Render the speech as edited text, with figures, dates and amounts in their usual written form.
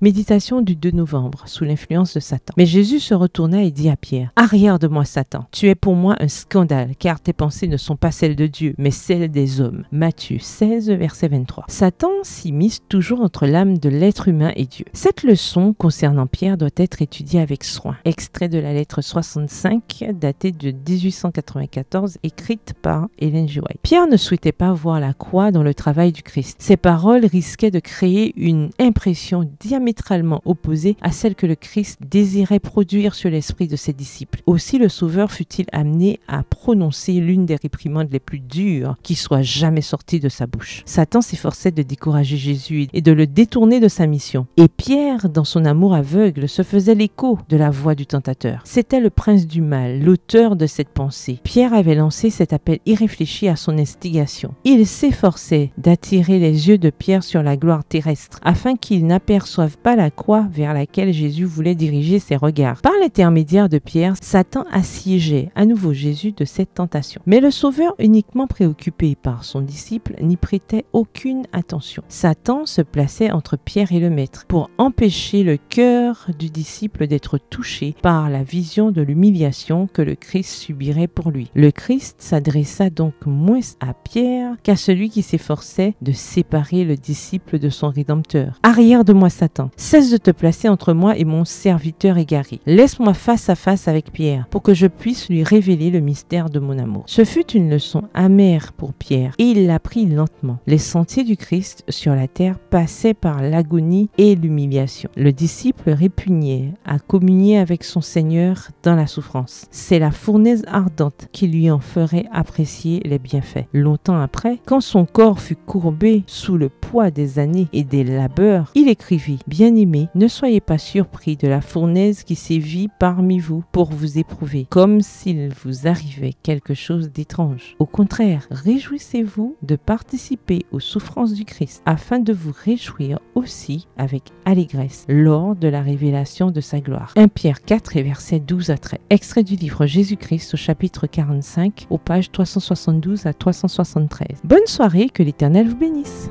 Méditation du 2 novembre, sous l'influence de Satan. Mais Jésus se retourna et dit à Pierre, « Arrière de moi, Satan, tu es pour moi un scandale, car tes pensées ne sont pas celles de Dieu, mais celles des hommes. » Matthieu 16, verset 23. Satan s'immisce toujours entre l'âme de l'être humain et Dieu. Cette leçon concernant Pierre doit être étudiée avec soin. Extrait de la lettre 65, datée de 1894, écrite par Ellen G. White. Pierre ne souhaitait pas voir la croix dans le travail du Christ. Ses paroles risquaient de créer une impression diamétralement opposée à celle que le Christ désirait produire sur l'esprit de ses disciples. Aussi le Sauveur fut-il amené à prononcer l'une des réprimandes les plus dures qui soit jamais sortie de sa bouche. Satan s'efforçait de décourager Jésus et de le détourner de sa mission. Et Pierre, dans son amour aveugle, se faisait l'écho de la voix du tentateur. C'était le prince du mal, l'auteur de cette pensée. Pierre avait lancé cet appel irréfléchi à son instigation. Il s'efforçait d'attirer les yeux de Pierre sur la gloire terrestre, afin qu'il n'aperçoive pas la croix vers laquelle Jésus voulait diriger ses regards. Par l'intermédiaire de Pierre, Satan assiégeait à nouveau Jésus de cette tentation. Mais le Sauveur, uniquement préoccupé par son disciple, n'y prêtait aucune attention. Satan se plaçait entre Pierre et le Maître pour empêcher le cœur du disciple d'être touché par la vision de l'humiliation que le Christ subirait pour lui. Le Christ s'adressa donc moins à Pierre qu'à celui qui s'efforçait de séparer le disciple de son Rédempteur. « Arrière de moi, Satan, cesse de te placer entre moi et mon serviteur égaré. Laisse-moi face à face avec Pierre pour que je puisse lui révéler le mystère de mon amour. » Ce fut une leçon amère pour Pierre et il l'apprit lentement. Les sentiers du Christ sur la terre passaient par l'agonie et l'humiliation. Le disciple répugnait à communier avec son Seigneur dans la souffrance. C'est la fournaise ardente qui lui en ferait apprécier les bienfaits. Longtemps après, quand son corps fut courbé sous le poids des années et des labeurs, il écrivit « Bien-aimés, ne soyez pas surpris de la fournaise qui sévit parmi vous pour vous éprouver, comme s'il vous arrivait quelque chose d'étrange. Au contraire, réjouissez-vous de participer aux souffrances du Christ, afin de vous réjouir aussi avec allégresse lors de la révélation de sa gloire. » 1 Pierre 4 et versets 12 à 13. Extrait du livre Jésus-Christ au chapitre 45, aux pages 372 à 373. Bonne soirée, que l'Éternel vous bénisse.